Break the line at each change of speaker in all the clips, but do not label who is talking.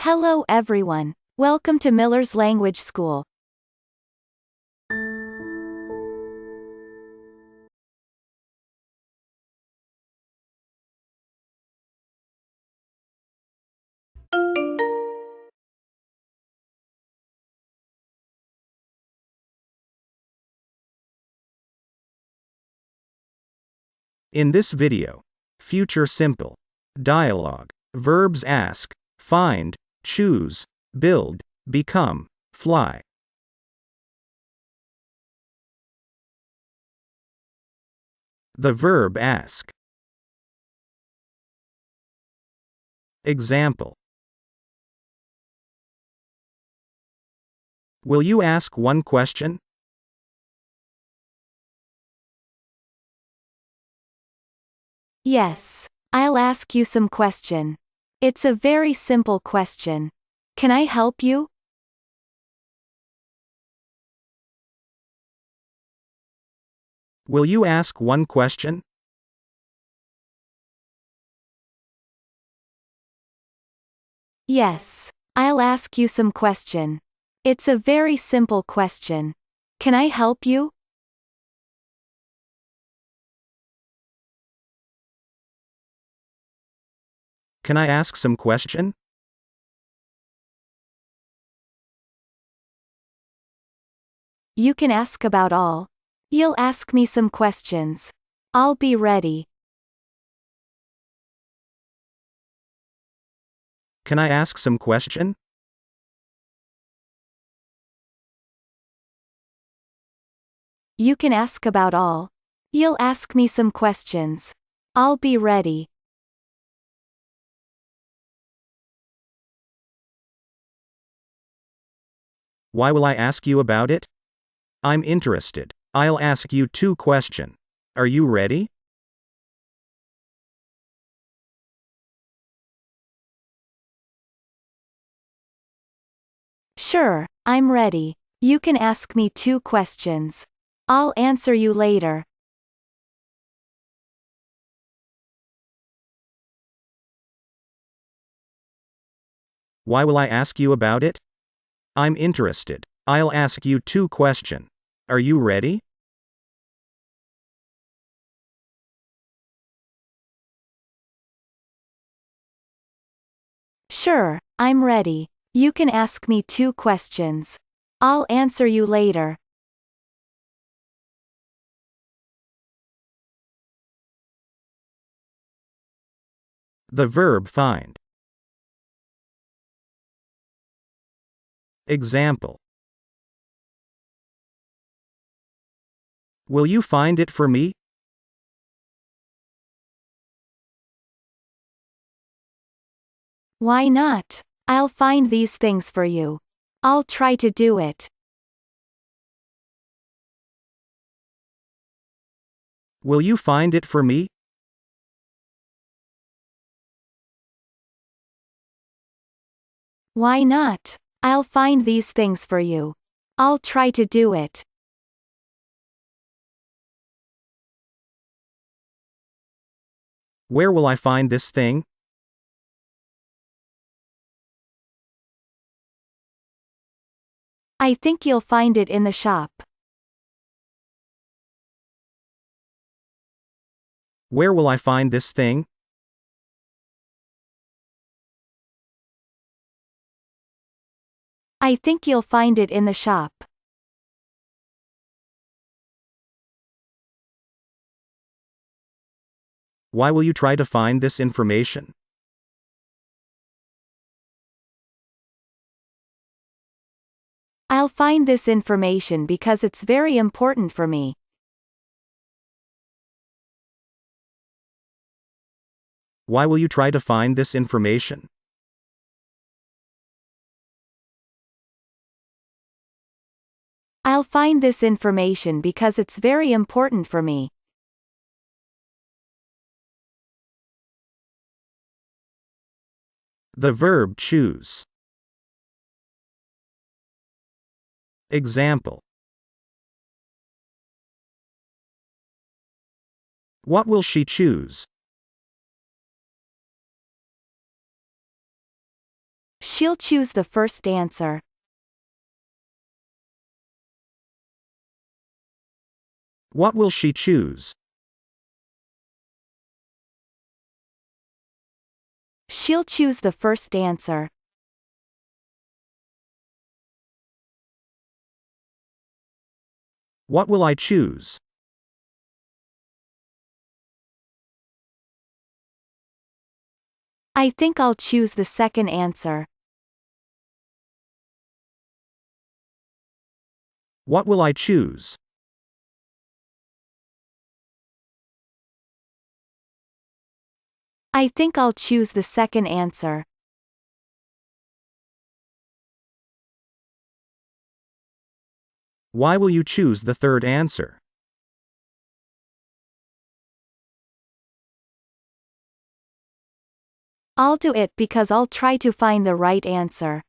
Hello everyone. Welcome to Miller's Language School.
In this video, future simple dialogue, verbs ask, find, choose, build, become, fly. The verb ask. Example. Will you ask one question?
Yes. I'll ask you some question. It's a very simple question. Can I help you?
Will you ask one question?
Yes. I'll ask you some question. It's a very simple question. Can I help you?
Can I ask some question?
You can ask about all. You'll ask me some questions. I'll be ready.
Can I ask some question?
You can ask about all. You'll ask me some questions. I'll be ready.
Why will I ask you about it? I'm interested. I'll ask you two questions. Are you ready?
Sure, I'm ready. You can ask me two questions. I'll answer you later.
Why will I ask you about it? I'm interested. I'll ask you two questions. Are you ready?
Sure, I'm ready. You can ask me two questions. I'll answer you later.
The verb find. Example. Will you find it for me?
Why not? I'll find these things for you. I'll try to do it.
Will you find it for me?
Why not? I'll find these things for you. I'll try to do it.
Where will I find this thing?
I think you'll find it in the shop.
Where will I find this thing?
I think you'll find it in the shop.
Why will you try to find this information?
I'll find this information because it's very important for me.
Why will you try to find this information?
I'll find this information because it's very important for me.
The verb choose. Example. What will she choose?
She'll choose the first answer.
What will she choose?
She'll choose the first answer.
What will I choose?
I think I'll choose the second answer.
What will I choose?
I think I'll choose the second answer.
Why will you choose the third answer?
I'll do it because I'll try to find the right answer.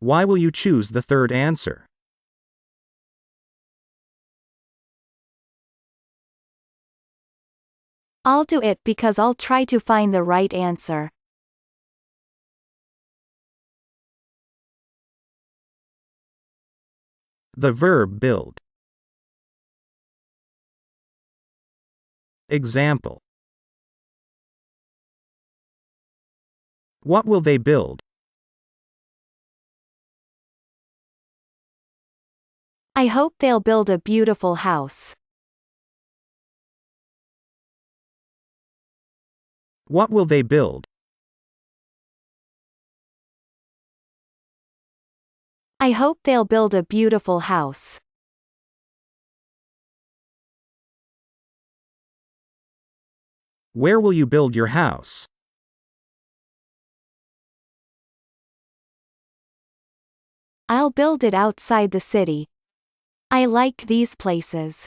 Why will you choose the third answer?
I'll do it because I'll try to find the right answer.
The verb build. Example. What will they build?
I hope they'll build a beautiful house.
What will they build?
I hope they'll build a beautiful house.
Where will you build your house?
I'll build it outside the city. I like these places.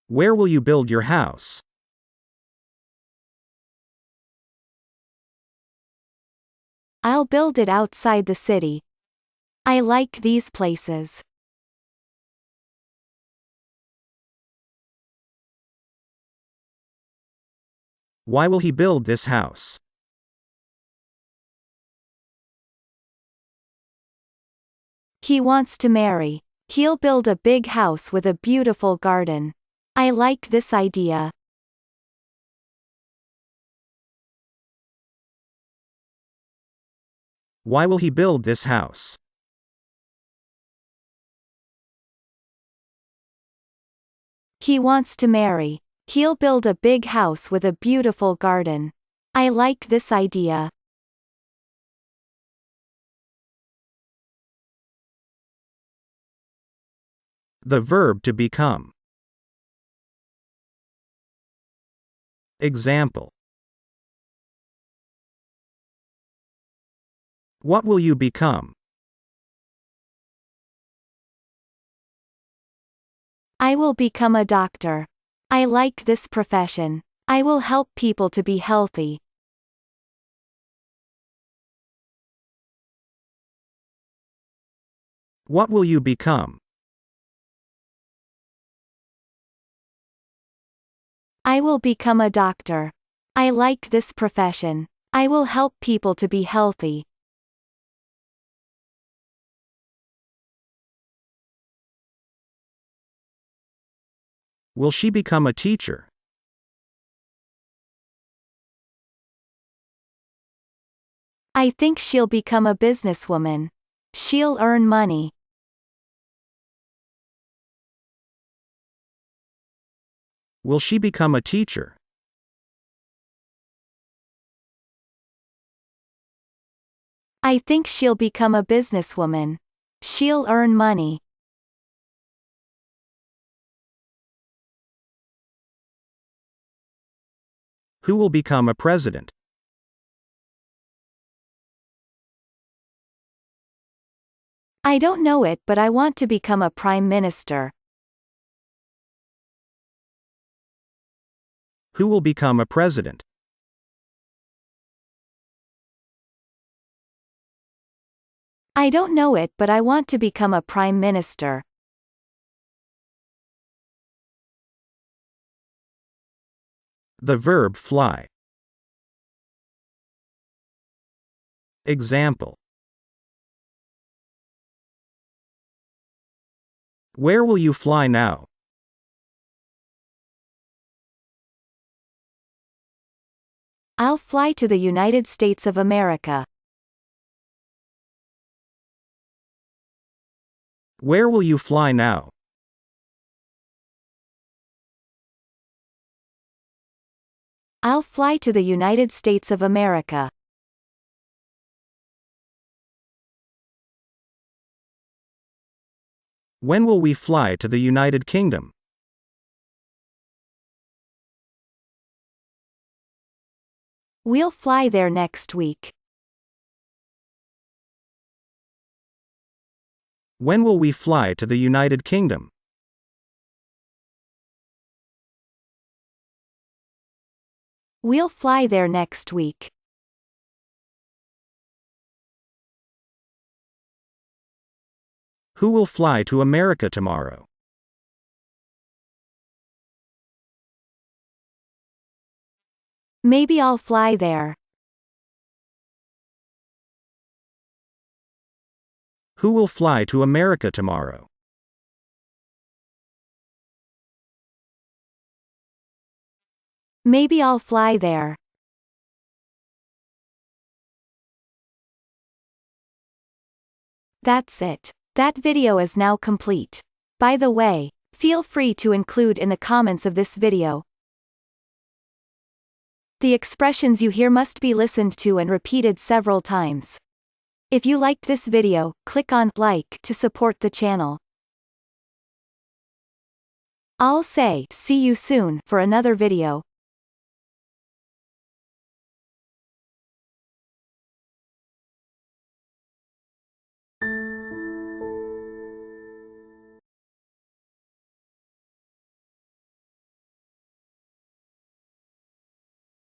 Where will you build your house?
I'll build it outside the city. I like these places.
Why will he build this house?
He wants to marry. He'll build a big house with a beautiful garden. I like this idea.
Why will he build this house?
He wants to marry. He'll build a big house with a beautiful garden. I like this idea.
The verb to become. Example. What will you become?
I will become a doctor. I like this profession. I will help people to be healthy.
What will you become?
I will become a doctor. I like this profession. I will help people to be healthy.
Will she become a teacher?
I think she'll become a businesswoman. She'll earn money.
Will she become a teacher?
I think she'll become a businesswoman. She'll earn money.
Who will become a president?
I don't know it, but I want to become a prime minister.
Who will become a president?
I don't know it, but I want to become a prime minister.
The verb fly. Example. Where will you fly now?
I'll fly to the United States of America.
Where will you fly now?
I'll fly to the United States of America.
When will we fly to the United Kingdom?
We'll fly there next week.
When will we fly to the United Kingdom?
We'll fly there next week.
Who will fly to America tomorrow?
Maybe I'll fly there.
Who will fly to America tomorrow?
Maybe I'll fly there. That's it. That video is now complete. By the way, feel free to include in the comments of this video. The expressions you hear must be listened to and repeated several times. If you liked this video, click on like to support the channel. I'll say see you soon for another video.